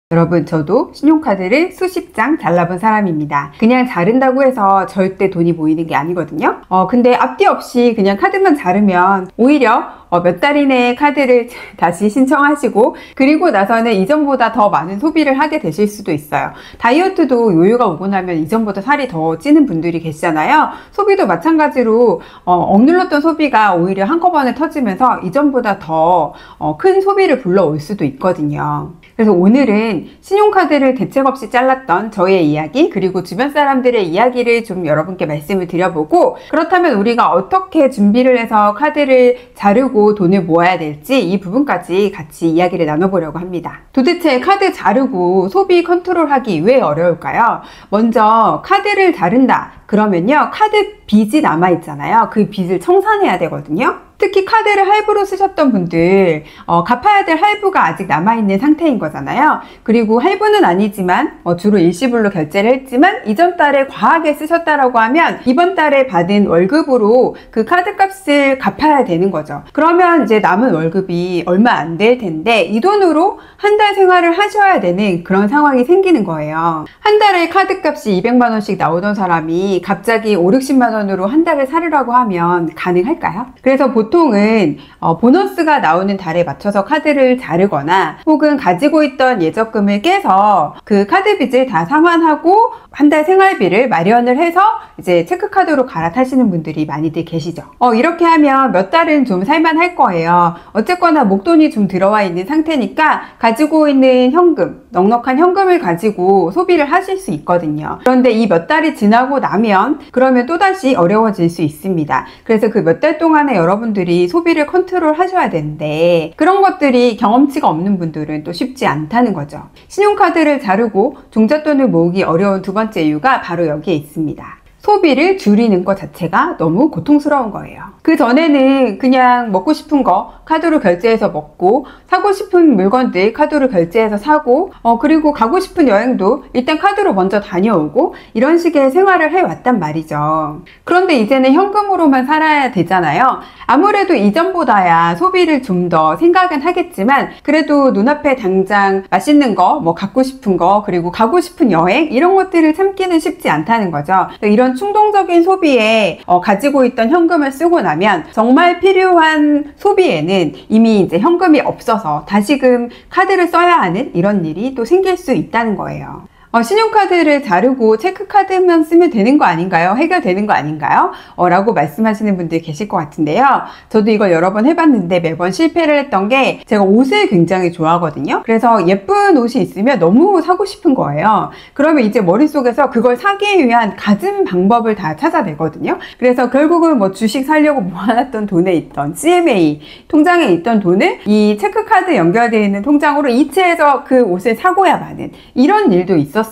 여러분, 저도 신용카드를 수십 장 잘라본 사람입니다. 그냥 자른다고 해서 절대 돈이 모이는 게 아니거든요. 근데 앞뒤 없이 그냥 카드만 자르면 오히려 몇 달 이내에 카드를 다시 신청하시고, 그리고 나서는 이전보다 더 많은 소비를 하게 되실 수도 있어요. 다이어트도 요요가 오고 나면 이전보다 살이 더 찌는 분들이 계시잖아요. 소비도 마찬가지로 억눌렀던 소비가 오히려 한꺼번에 터지면서 이전보다 더 큰 소비를 불러올 수도 있거든요. 그래서 오늘은 신용카드를 대책 없이 잘랐던 저의 이야기, 그리고 주변 사람들의 이야기를 좀 여러분께 말씀을 드려보고, 그렇다면 우리가 어떻게 준비를 해서 카드를 자르고 돈을 모아야 될지 이 부분까지 같이 이야기를 나눠보려고 합니다. 도대체 카드 자르고 소비 컨트롤하기 왜 어려울까요? 먼저 카드를 자른다 그러면요, 카드 빚이 남아있잖아요. 그 빚을 청산해야 되거든요. 특히 카드를 할부로 쓰셨던 분들 갚아야 될 할부가 아직 남아있는 상태인 거잖아요. 그리고 할부는 아니지만 주로 일시불로 결제를 했지만 이전 달에 과하게 쓰셨다라고 하면 이번 달에 받은 월급으로 그 카드 값을 갚아야 되는 거죠. 그러면 이제 남은 월급이 얼마 안 될 텐데 이 돈으로 한 달 생활을 하셔야 되는 그런 상황이 생기는 거예요. 한 달에 카드 값이 200만 원씩 나오던 사람이 갑자기 5, 60만 원으로 한 달을 살으라고 하면 가능할까요? 그래서 보통은 보너스가 나오는 달에 맞춰서 카드를 자르거나 혹은 가지고 있던 예적금을 깨서 그 카드 빚을 다 상환하고 한 달 생활비를 마련을 해서 이제 체크카드로 갈아타시는 분들이 많이들 계시죠. 이렇게 하면 몇 달은 좀 살만할 거예요. 어쨌거나 목돈이 좀 들어와 있는 상태니까 가지고 있는 현금, 넉넉한 현금을 가지고 소비를 하실 수 있거든요. 그런데 이 몇 달이 지나고 나면 그러면 또다시 어려워질 수 있습니다. 그래서 그 몇 달 동안에 여러분들이 소비를 컨트롤 하셔야 되는데 그런 것들이 경험치가 없는 분들은 또 쉽지 않다는 거죠. 신용카드를 자르고 종잣돈을 모으기 어려운 두 번째 이유가 바로 여기에 있습니다. 소비를 줄이는 것 자체가 너무 고통스러운 거예요. 그 전에는 그냥 먹고 싶은 거 카드로 결제해서 먹고, 사고 싶은 물건들 카드로 결제해서 사고, 그리고 가고 싶은 여행도 일단 카드로 먼저 다녀오고, 이런 식의 생활을 해왔단 말이죠. 그런데 이제는 현금으로만 살아야 되잖아요. 아무래도 이전보다야 소비를 좀 더 생각은 하겠지만 그래도 눈앞에 당장 맛있는 거, 갖고 싶은 거, 그리고 가고 싶은 여행 이런 것들을 참기는 쉽지 않다는 거죠. 이런 충동적인 소비에 가지고 있던 현금을 쓰고 나면 정말 필요한 소비에는 이미 이제 현금이 없어서 다시금 카드를 써야 하는 이런 일이 또 생길 수 있다는 거예요. 신용카드를 자르고 체크카드만 쓰면 되는 거 아닌가요? 해결되는 거 아닌가요? 라고 말씀하시는 분들이 계실 것 같은데요. 저도 이걸 여러 번 해봤는데 매번 실패를 했던 게, 제가 옷을 굉장히 좋아하거든요. 그래서 예쁜 옷이 있으면 너무 사고 싶은 거예요. 그러면 이제 머릿속에서 그걸 사기 위한 갖은 방법을 다 찾아내거든요. 그래서 결국은 주식 사려고 모아놨던 돈에 있던 CMA 통장에 있던 돈을 이 체크카드 연결되어 있는 통장으로 이체해서 그 옷을 사고야 마는 이런 일도 있었어요.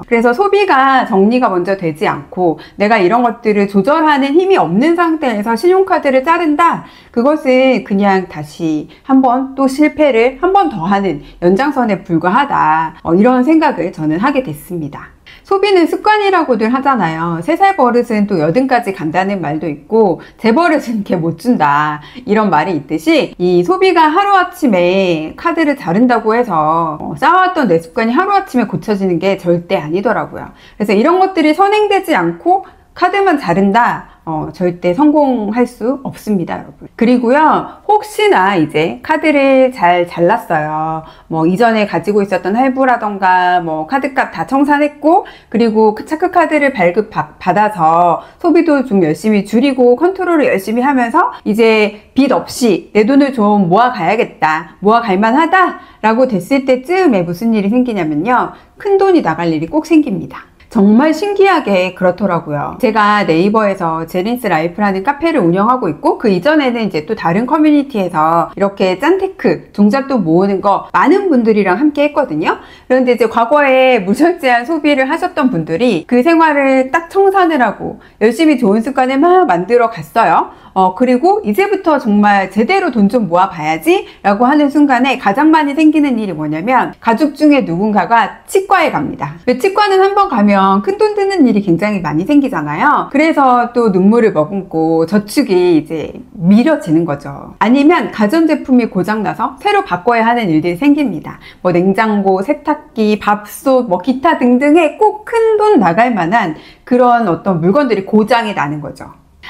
그래서 소비가 정리가 먼저 되지 않고 내가 이런 것들을 조절하는 힘이 없는 상태에서 신용카드를 자른다? 그것은 그냥 다시 한번 또 실패를 한 번 더 하는 연장선에 불과하다. 이런 생각을 저는 하게 됐습니다. 소비는 습관이라고들 하잖아요. 3살 버릇은 또 여든까지 간다는 말도 있고, 제 버릇은 걔 못 준다 이런 말이 있듯이, 이 소비가 하루아침에 카드를 자른다고 해서 쌓아왔던 내 습관이 하루아침에 고쳐지는 게 절대 아니더라고요. 그래서 이런 것들이 선행되지 않고 카드만 자른다? 절대 성공할 수 없습니다, 여러분. 그리고요, 혹시나 이제 카드를 잘 잘랐어요. 이전에 가지고 있었던 할부라던가, 카드값 다 청산했고, 그리고 그 체크카드를 발급 받아서 소비도 좀 열심히 줄이고 컨트롤을 열심히 하면서 이제 빚 없이 내 돈을 좀 모아가야겠다, 모아갈 만하다 라고 됐을 때쯤에 무슨 일이 생기냐면요, 큰 돈이 나갈 일이 꼭 생깁니다. 정말 신기하게 그렇더라고요. 제가 네이버에서 제린스 라이프라는 카페를 운영하고 있고, 그 이전에는 이제 또 다른 커뮤니티에서 이렇게 짠테크, 종잣돈 모으는 거 많은 분들이랑 함께 했거든요. 그런데 이제 과거에 무절제한 소비를 하셨던 분들이 그 생활을 딱 청산을 하고 열심히 좋은 습관을 막 만들어 갔어요. 그리고 이제부터 정말 제대로 돈 좀 모아봐야지 라고 하는 순간에 가장 많이 생기는 일이 뭐냐면, 가족 중에 누군가가 치과에 갑니다. 치과는 한번 가면 보면 큰돈 드는 일이 굉장히 많이 생기잖아요. 그래서 또 눈물을 머금고 저축이 이제 미뤄지는 거죠. 아니면 가전제품이 고장나서 새로 바꿔야 하는 일들이 생깁니다. 뭐 냉장고, 세탁기, 밥솥, 뭐 기타 등등의 꼭 큰 돈 나갈 만한 그런 어떤 물건들이 고장이 나는 거죠.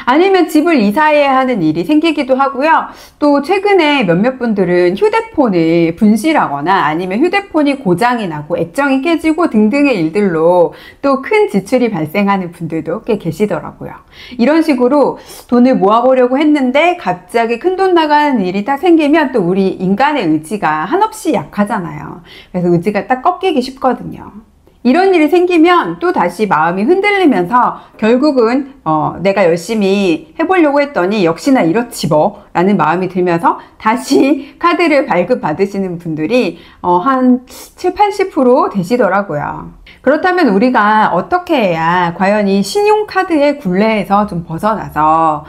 아니면 집을 이사해야 하는 일이 생기기도 하고요. 또 최근에 몇몇 분들은 휴대폰을 분실하거나 아니면 휴대폰이 고장이 나고 액정이 깨지고 등등의 일들로 또 큰 지출이 발생하는 분들도 꽤 계시더라고요. 이런 식으로 돈을 모아보려고 했는데 갑자기 큰돈 나가는 일이 딱 생기면 또 우리 인간의 의지가 한없이 약하잖아요. 그래서 의지가 딱 꺾이기 쉽거든요. 이런 일이 생기면 또 다시 마음이 흔들리면서 결국은 내가 열심히 해보려고 했더니 역시나 이렇지 뭐 라는 마음이 들면서 다시 카드를 발급받으시는 분들이 한 7~80% 되시더라고요. 그렇다면 우리가 어떻게 해야 과연 이 신용카드의 굴레에서 좀 벗어나서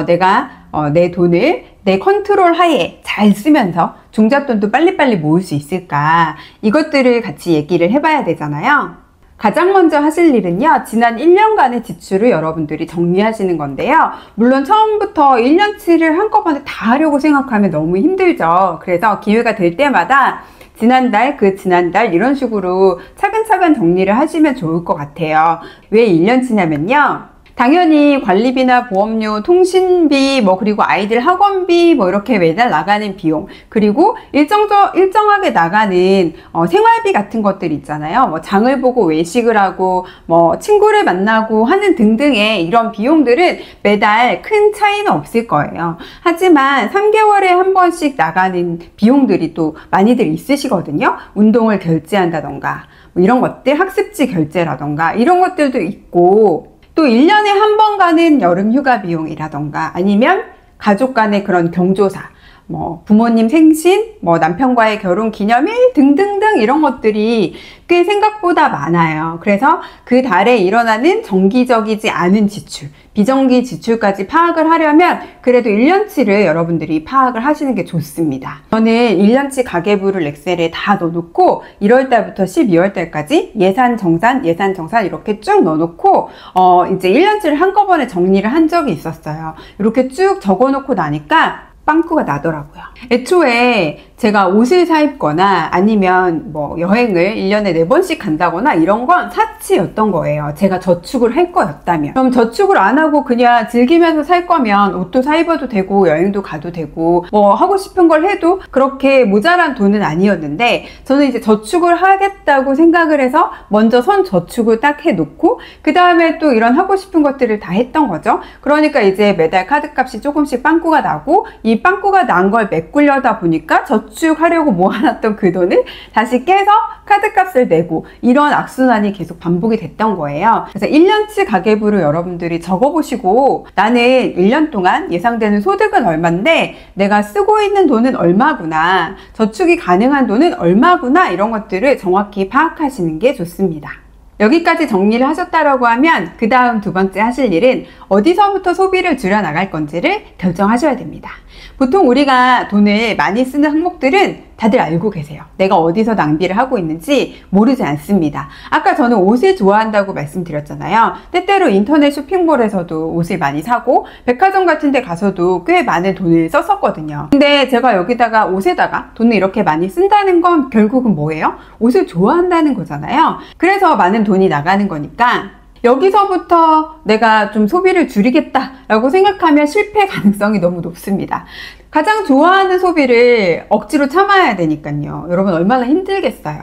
내가 내 돈을 내 컨트롤 하에 잘 쓰면서 종잣돈도 빨리빨리 모을 수 있을까? 이것들을 같이 얘기를 해봐야 되잖아요. 가장 먼저 하실 일은요, 지난 1년간의 지출을 여러분들이 정리하시는 건데요. 물론 처음부터 1년치를 한꺼번에 다 하려고 생각하면 너무 힘들죠. 그래서 기회가 될 때마다 지난달, 그 지난달 이런 식으로 차근차근 정리를 하시면 좋을 것 같아요. 왜 1년치냐면요. 당연히 관리비나 보험료, 통신비, 그리고 아이들 학원비, 이렇게 매달 나가는 비용, 그리고 일정하게 나가는, 생활비 같은 것들 있잖아요. 장을 보고 외식을 하고, 친구를 만나고 하는 등등의 이런 비용들은 매달 큰 차이는 없을 거예요. 하지만 3개월에 한 번씩 나가는 비용들이 또 많이들 있으시거든요. 운동을 결제한다던가, 이런 것들, 학습지 결제라던가, 이런 것들도 있고, 또 1년에 한 번 가는 여름 휴가 비용이라던가 아니면 가족 간의 그런 경조사, 부모님 생신, 남편과의 결혼 기념일 등등등 이런 것들이 꽤 생각보다 많아요. 그래서 그 달에 일어나는 정기적이지 않은 지출, 비정기 지출까지 파악을 하려면 그래도 1년치를 여러분들이 파악을 하시는 게 좋습니다. 저는 1년치 가계부를 엑셀에 다 넣어놓고 1월달부터 12월달까지 예산, 정산 이렇게 쭉 넣어놓고 이제 1년치를 한꺼번에 정리를 한 적이 있었어요. 이렇게 쭉 적어놓고 나니까 빵꾸가 나더라고요. 애초에 제가 옷을 사 입거나 아니면 여행을 1년에 4번씩 간다거나 이런 건 사치였던 거예요. 제가 저축을 할 거였다면. 그럼 저축을 안 하고 그냥 즐기면서 살 거면 옷도 사 입어도 되고 여행도 가도 되고 하고 싶은 걸 해도 그렇게 모자란 돈은 아니었는데 저는 이제 저축을 하겠다고 생각을 해서 먼저 선 저축을 딱 해놓고 그 다음에 또 이런 하고 싶은 것들을 다 했던 거죠. 그러니까 이제 매달 카드값이 조금씩 빵꾸가 나고 이 빵꾸가 난 걸 메꾸려다 보니까 저축하려고 모아놨던 그 돈을 다시 깨서 카드값을 내고 이런 악순환이 계속 반복이 됐던 거예요. 그래서 1년치 가계부를 여러분들이 적어보시고 나는 1년 동안 예상되는 소득은 얼마인데 내가 쓰고 있는 돈은 얼마구나, 저축이 가능한 돈은 얼마구나 이런 것들을 정확히 파악하시는 게 좋습니다. 여기까지 정리를 하셨다라고 하면 그 다음 두 번째 하실 일은 어디서부터 소비를 줄여나갈 건지를 결정하셔야 됩니다. 보통 우리가 돈을 많이 쓰는 항목들은 다들 알고 계세요. 내가 어디서 낭비를 하고 있는지 모르지 않습니다. 아까 저는 옷을 좋아한다고 말씀드렸잖아요. 때때로 인터넷 쇼핑몰에서도 옷을 많이 사고 백화점 같은 데 가서도 꽤 많은 돈을 썼었거든요. 근데 제가 여기다가 옷에다가 돈을 이렇게 많이 쓴다는 건 결국은 뭐예요? 옷을 좋아한다는 거잖아요. 그래서 많은 돈이 나가는 거니까 여기서부터 내가 좀 소비를 줄이겠다라고 생각하면 실패 가능성이 너무 높습니다. 가장 좋아하는 소비를 억지로 참아야 되니까요. 여러분 얼마나 힘들겠어요.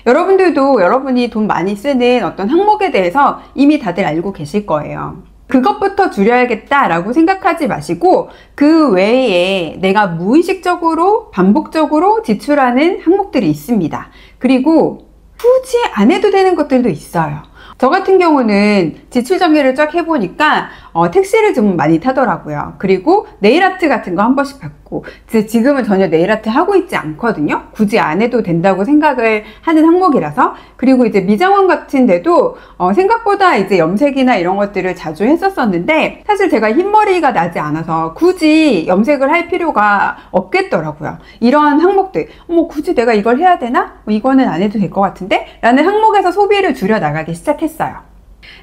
여러분들도 여러분이 돈 많이 쓰는 어떤 항목에 대해서 이미 다들 알고 계실 거예요. 그것부터 줄여야겠다라고 생각하지 마시고 그 외에 내가 무의식적으로 반복적으로 지출하는 항목들이 있습니다. 그리고 굳이 안 해도 되는 것들도 있어요. 저 같은 경우는 지출 정리를 쫙 해보니까 택시를 좀 많이 타더라고요. 그리고 네일아트 같은 거 한 번씩 받고, 지금은 전혀 네일아트 하고 있지 않거든요. 굳이 안 해도 된다고 생각을 하는 항목이라서. 그리고 이제 미장원 같은 데도 생각보다 이제 염색이나 이런 것들을 자주 했었었는데, 사실 제가 흰머리가 나지 않아서 굳이 염색을 할 필요가 없겠더라고요. 이런 항목들, 굳이 내가 이걸 해야 되나? 이거는 안 해도 될 것 같은데? 라는 항목에서 소비를 줄여 나가기 시작했어요.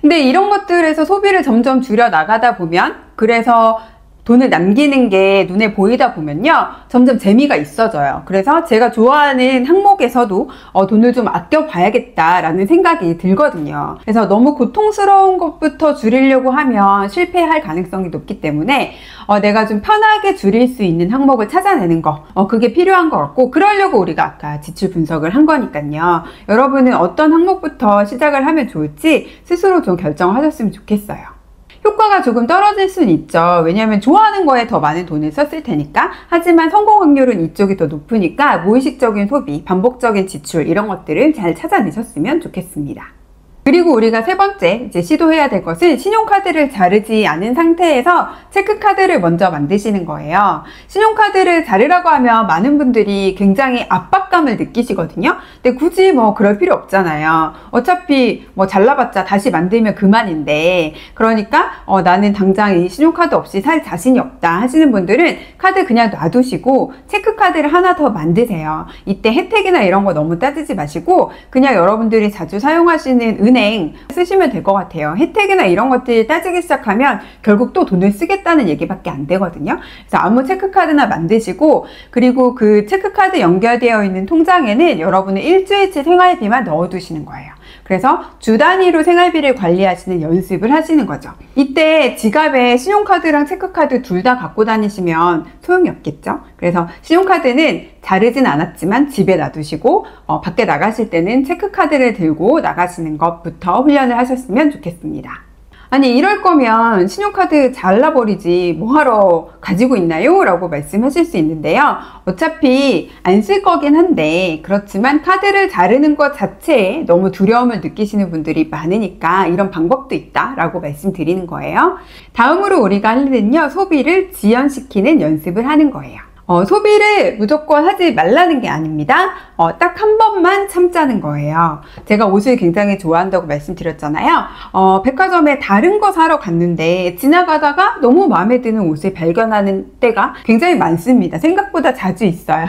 근데 이런 것들에서 소비를 점점 줄여 나가다 보면, 그래서 돈을 남기는 게 눈에 보이다 보면요, 점점 재미가 있어져요. 그래서 제가 좋아하는 항목에서도 돈을 좀 아껴 봐야겠다라는 생각이 들거든요. 그래서 너무 고통스러운 것부터 줄이려고 하면 실패할 가능성이 높기 때문에 내가 좀 편하게 줄일 수 있는 항목을 찾아내는 거, 그게 필요한 것 같고, 그러려고 우리가 아까 지출 분석을 한 거니까요. 여러분은 어떤 항목부터 시작을 하면 좋을지 스스로 좀 결정하셨으면 좋겠어요. 효과가 조금 떨어질 수는 있죠. 왜냐하면 좋아하는 거에 더 많은 돈을 썼을 테니까. 하지만 성공 확률은 이쪽이 더 높으니까 무의식적인 소비, 반복적인 지출 이런 것들을 잘 찾아내셨으면 좋겠습니다. 그리고 우리가 세 번째 이제 시도해야 될 것은 신용카드를 자르지 않은 상태에서 체크카드를 먼저 만드시는 거예요. 신용카드를 자르라고 하면 많은 분들이 굉장히 압박감을 느끼시거든요. 근데 굳이 그럴 필요 없잖아요. 어차피 잘라봤자 다시 만들면 그만인데, 그러니까 나는 당장 이 신용카드 없이 살 자신이 없다 하시는 분들은 카드 그냥 놔두시고 체크카드를 하나 더 만드세요. 이때 혜택이나 이런 거 너무 따지지 마시고 그냥 여러분들이 자주 사용하시는 은행 쓰시면 될 것 같아요. 혜택이나 이런 것들 따지기 시작하면 결국 또 돈을 쓰겠다는 얘기밖에 안 되거든요. 그래서 아무 체크카드나 만드시고, 그리고 그 체크카드 연결되어 있는 통장에는 여러분의 일주일치 생활비만 넣어두시는 거예요. 그래서 주 단위로 생활비를 관리하시는 연습을 하시는 거죠. 이때 지갑에 신용카드랑 체크카드 둘 다 갖고 다니시면 소용이 없겠죠. 그래서 신용카드는 자르진 않았지만 집에 놔두시고 밖에 나가실 때는 체크카드를 들고 나가시는 것부터 훈련을 하셨으면 좋겠습니다. 아니, 이럴 거면 신용카드 잘라버리지 뭐하러 가지고 있나요? 라고 말씀하실 수 있는데요. 어차피 안 쓸 거긴 한데, 그렇지만 카드를 자르는 것 자체에 너무 두려움을 느끼시는 분들이 많으니까 이런 방법도 있다 라고 말씀드리는 거예요. 다음으로 우리가 할 일은요, 소비를 지연시키는 연습을 하는 거예요. 소비를 무조건 하지 말라는 게 아닙니다. 딱 한 번만 참자는 거예요. 제가 옷을 굉장히 좋아한다고 말씀드렸잖아요. 백화점에 다른 거 사러 갔는데 지나가다가 너무 마음에 드는 옷을 발견하는 때가 굉장히 많습니다. 생각보다 자주 있어요.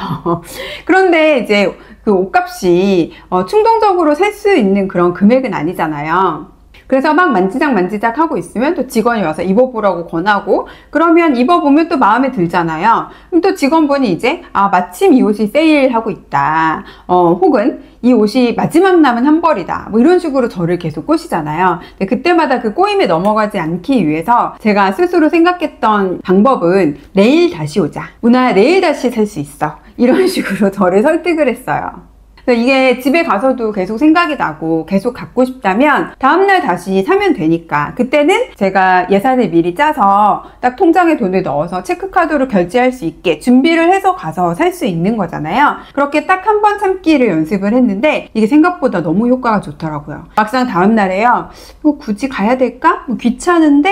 그런데 이제 그 옷값이 충동적으로 살 수 있는 그런 금액은 아니잖아요. 그래서 막 만지작 하고 있으면 또 직원이 와서 입어보라고 권하고, 그러면 입어보면 또 마음에 들잖아요. 그럼 또 직원분이 이제 마침 이 옷이 세일하고 있다, 혹은 이 옷이 마지막 남은 한 벌이다, 이런 식으로 저를 계속 꼬시잖아요. 근데 그때마다 그 꼬임에 넘어가지 않기 위해서 제가 스스로 생각했던 방법은 내일 다시 오자, 우나야 내일 다시 살 수 있어, 이런 식으로 저를 설득을 했어요. 이게 집에 가서도 계속 생각이 나고 계속 갖고 싶다면 다음날 다시 사면 되니까, 그때는 제가 예산을 미리 짜서 딱 통장에 돈을 넣어서 체크카드로 결제할 수 있게 준비를 해서 가서 살 수 있는 거잖아요. 그렇게 딱 한 번 참기를 연습을 했는데 이게 생각보다 너무 효과가 좋더라고요. 막상 다음날에요, 이거 굳이 가야 될까? 귀찮은데?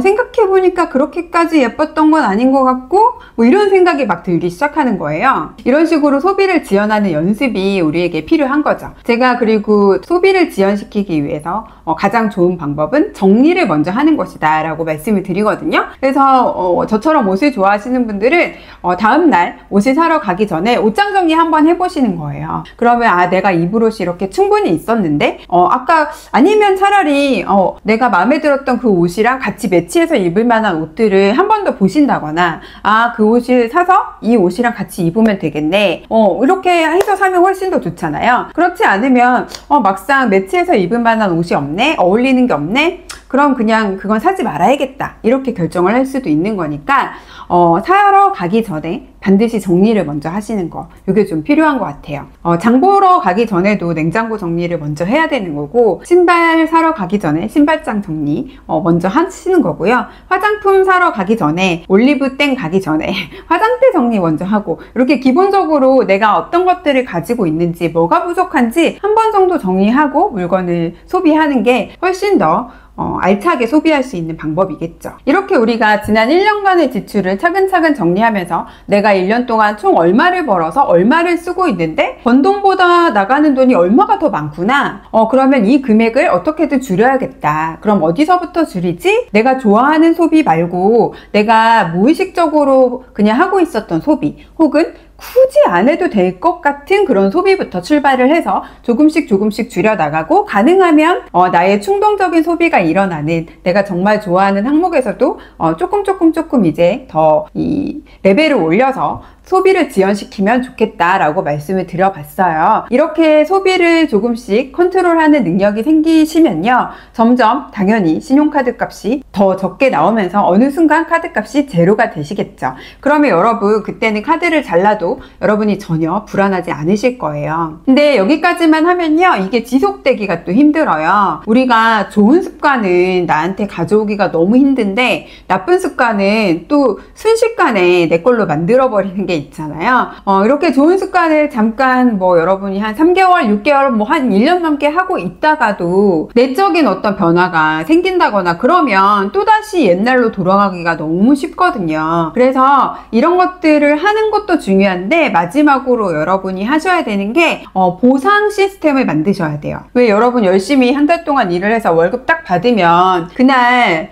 생각해보니까 그렇게까지 예뻤던 건 아닌 것 같고, 이런 생각이 막 들기 시작하는 거예요. 이런 식으로 소비를 지연하는 연습이 우리에게 필요한 거죠. 제가 그리고 소비를 지연시키기 위해서 가장 좋은 방법은 정리를 먼저 하는 것이다 라고 말씀을 드리거든요. 그래서 저처럼 옷을 좋아하시는 분들은 다음날 옷을 사러 가기 전에 옷장 정리 한번 해보시는 거예요. 그러면 내가 입을 옷이 이렇게 충분히 있었는데 아까 아니면 차라리 내가 마음에 들었던 그 옷이랑 같이 매치해서 입을 만한 옷들을 한 번 더 보신다거나, 그 옷을 사서 이 옷이랑 같이 입으면 되겠네, 이렇게 해서 사면 훨씬 더 좋잖아요. 그렇지 않으면 막상 매치해서 입을 만한 옷이 없네, 어울리는 게 없네, 그럼 그냥 그건 사지 말아야겠다, 이렇게 결정을 할 수도 있는 거니까 사러 가기 전에 반드시 정리를 먼저 하시는 거, 이게 좀 필요한 것 같아요. 장 보러 가기 전에도 냉장고 정리를 먼저 해야 되는 거고, 신발 사러 가기 전에 신발장 정리 먼저 하시는 거고요. 화장품 사러 가기 전에, 올리브땡 가기 전에 화장대 정리 먼저 하고, 이렇게 기본적으로 내가 어떤 것들을 가지고 있는지, 뭐가 부족한지 한 번 정도 정리하고 물건을 소비하는 게 훨씬 더 알차게 소비할 수 있는 방법이겠죠. 이렇게 우리가 지난 1년간의 지출을 차근차근 정리하면서 내가 1년 동안 총 얼마를 벌어서 얼마를 쓰고 있는데 번 돈보다 나가는 돈이 얼마가 더 많구나. 그러면 이 금액을 어떻게든 줄여야겠다. 그럼 어디서부터 줄이지? 내가 좋아하는 소비 말고 내가 무의식적으로 그냥 하고 있었던 소비 혹은 굳이 안 해도 될 것 같은 그런 소비부터 출발을 해서 조금씩 줄여나가고 가능하면 나의 충동적인 소비가 일어나는 내가 정말 좋아하는 항목에서도 조금 이제 더 이 레벨을 올려서 소비를 지연시키면 좋겠다라고 말씀을 드려봤어요. 이렇게 소비를 조금씩 컨트롤하는 능력이 생기시면요. 점점 당연히 신용카드 값이 더 적게 나오면서 어느 순간 카드 값이 제로가 되시겠죠. 그러면 여러분 그때는 카드를 잘라도 여러분이 전혀 불안하지 않으실 거예요. 근데 여기까지만 하면요. 이게 지속되기가 또 힘들어요. 우리가 좋은 습관은 나한테 가져오기가 너무 힘든데 나쁜 습관은 또 순식간에 내 걸로 만들어버리는 게 있잖아요. 이렇게 좋은 습관을 잠깐 여러분이 한 3개월, 6개월, 한 1년 넘게 하고 있다가도 내적인 어떤 변화가 생긴다거나 그러면 또다시 옛날로 돌아가기가 너무 쉽거든요. 그래서 이런 것들을 하는 것도 중요한데 마지막으로 여러분이 하셔야 되는 게 보상 시스템을 만드셔야 돼요. 왜 여러분 열심히 한 달 동안 일을 해서 월급 딱 받으면 그날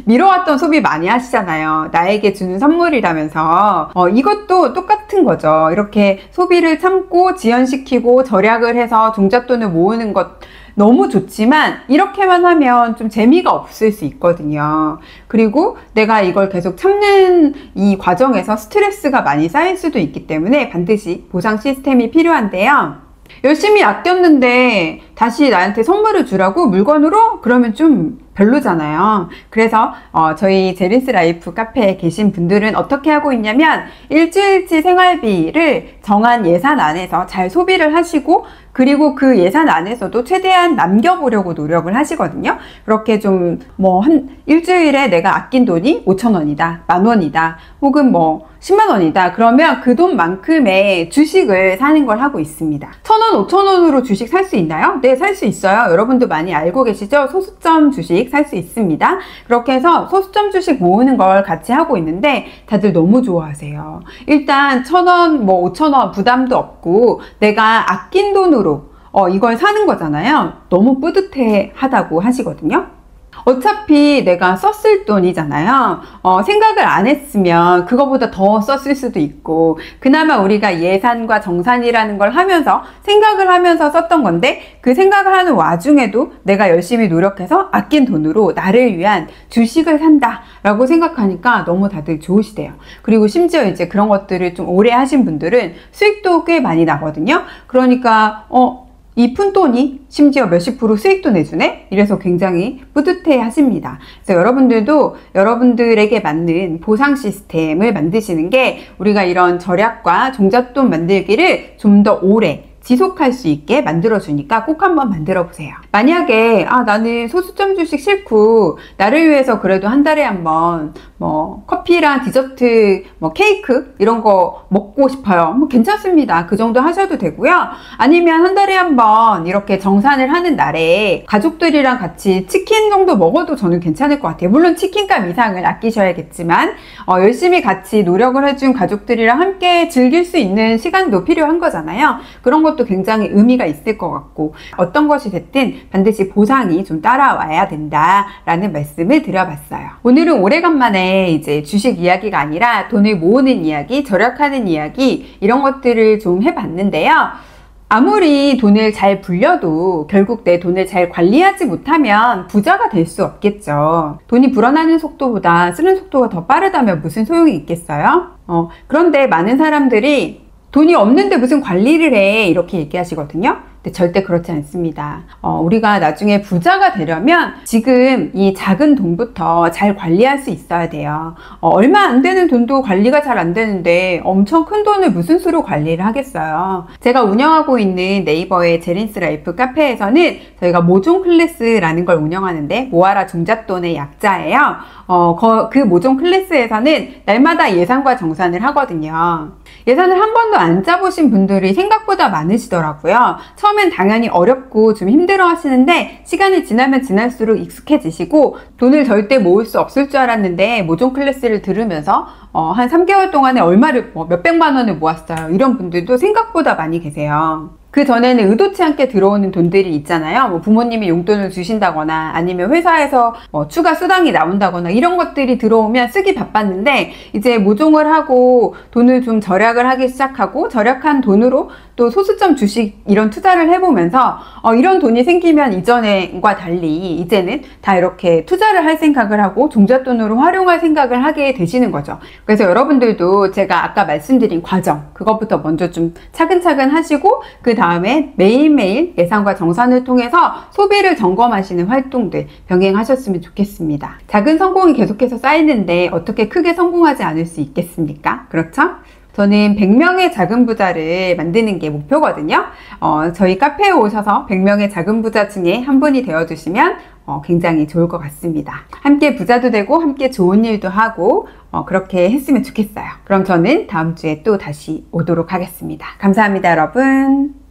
미뤄왔던 소비 많이 하시잖아요. 나에게 주는 선물이라면서 이것도 똑같은 거죠. 이렇게 소비를 참고 지연시키고 절약을 해서 종잣돈을 모으는 것 너무 좋지만 이렇게만 하면 좀 재미가 없을 수 있거든요. 그리고 내가 이걸 계속 참는 이 과정에서 스트레스가 많이 쌓일 수도 있기 때문에 반드시 보상 시스템이 필요한데요. 열심히 아꼈는데 다시 나한테 선물을 주라고 물건으로? 그러면 좀 별로잖아요. 그래서 저희 제린스 라이프 카페에 계신 분들은 어떻게 하고 있냐면 일주일치 생활비를 정한 예산 안에서 잘 소비를 하시고 그리고 그 예산 안에서도 최대한 남겨보려고 노력을 하시거든요. 그렇게 좀 한 일주일에 내가 아낀 돈이 5,000원이다, 10,000원이다, 혹은 10만원이다. 그러면 그 돈만큼의 주식을 사는 걸 하고 있습니다. 1,000원, 5,000원으로 주식 살 수 있나요? 네, 살 수 있어요. 여러분도 많이 알고 계시죠? 소수점 주식 살 수 있습니다. 그렇게 해서 소수점 주식 모으는 걸 같이 하고 있는데 다들 너무 좋아하세요. 일단 1,000원, 5,000원 부담도 없고 내가 아낀 돈으로 이걸 사는 거잖아요. 너무 뿌듯해 하다고 하시거든요. 어차피 내가 썼을 돈이잖아요. 생각을 안 했으면 그거보다 더 썼을 수도 있고 그나마 우리가 예산과 정산이라는 걸 하면서 생각을 하면서 썼던 건데 그 생각을 하는 와중에도 내가 열심히 노력해서 아낀 돈으로 나를 위한 주식을 산다 라고 생각하니까 너무 다들 좋으시대요. 그리고 심지어 이제 그런 것들을 좀 오래 하신 분들은 수익도 꽤 많이 나거든요. 그러니까 이 푼돈이 심지어 몇십 프로 수익도 내주네? 이래서 굉장히 뿌듯해 하십니다. 그래서 여러분들도 여러분들에게 맞는 보상 시스템을 만드시는 게 우리가 이런 절약과 종잣돈 만들기를 좀 더 오래 지속할 수 있게 만들어주니까 꼭 한번 만들어 보세요. 만약에 나는 소수점 주식 싫고 나를 위해서 그래도 한 달에 한번 커피랑 디저트 케이크 이런 거 먹고 싶어요. 괜찮습니다. 그 정도 하셔도 되고요. 아니면 한 달에 한번 이렇게 정산을 하는 날에 가족들이랑 같이 치킨 정도 먹어도 저는 괜찮을 것 같아요. 물론 치킨값 이상을 아끼셔야겠지만 열심히 같이 노력을 해준 가족들이랑 함께 즐길 수 있는 시간도 필요한 거잖아요. 그런 것도 굉장히 의미가 있을 것 같고 어떤 것이 됐든 반드시 보상이 좀 따라와야 된다라는 말씀을 드려봤어요. 오늘은 오래간만에 이제 주식 이야기가 아니라 돈을 모으는 이야기, 절약하는 이야기 이런 것들을 좀 해봤는데요. 아무리 돈을 잘 불려도 결국 내 돈을 잘 관리하지 못하면 부자가 될 수 없겠죠. 돈이 불어나는 속도보다 쓰는 속도가 더 빠르다면 무슨 소용이 있겠어요? 그런데 많은 사람들이 돈이 없는데 무슨 관리를 해 이렇게 얘기하시거든요. 근데 절대 그렇지 않습니다. 우리가 나중에 부자가 되려면 지금 이 작은 돈부터 잘 관리할 수 있어야 돼요. 얼마 안 되는 돈도 관리가 잘 안 되는데 엄청 큰 돈을 무슨 수로 관리를 하겠어요. 제가 운영하고 있는 네이버의 제린스 라이프 카페에서는 저희가 모종 클래스라는 걸 운영하는데 모아라 종잣돈의 약자예요. 그 모종 클래스에서는 날마다 예산과 정산을 하거든요. 예산을 한 번도 안 짜보신 분들이 생각보다 많으시더라고요. 처음에 처음엔 당연히 어렵고 좀 힘들어 하시는데 시간이 지나면 지날수록 익숙해지시고 돈을 절대 모을 수 없을 줄 알았는데 모종 클래스를 들으면서 한 3개월 동안에 얼마를 몇백만 원을 모았어요. 이런 분들도 생각보다 많이 계세요. 그 전에는 의도치 않게 들어오는 돈들이 있잖아요. 뭐 부모님이 용돈을 주신다거나 아니면 회사에서 추가 수당이 나온다거나 이런 것들이 들어오면 쓰기 바빴는데 이제 모종을 하고 돈을 좀 절약을 하기 시작하고 절약한 돈으로 또 소수점 주식 이런 투자를 해보면서 이런 돈이 생기면 이전과 달리 이제는 다 이렇게 투자를 할 생각을 하고 종잣돈으로 활용할 생각을 하게 되시는 거죠. 그래서 여러분들도 제가 아까 말씀드린 과정 그것부터 먼저 좀 차근차근 하시고 그 다음에 매일매일 예산과 정산을 통해서 소비를 점검하시는 활동들 병행하셨으면 좋겠습니다. 작은 성공이 계속해서 쌓이는데 어떻게 크게 성공하지 않을 수 있겠습니까? 그렇죠? 저는 100명의 작은 부자를 만드는 게 목표거든요. 저희 카페에 오셔서 100명의 작은 부자 중에 한 분이 되어주시면 굉장히 좋을 것 같습니다. 함께 부자도 되고 함께 좋은 일도 하고 그렇게 했으면 좋겠어요. 그럼 저는 다음 주에 또 다시 오도록 하겠습니다. 감사합니다, 여러분.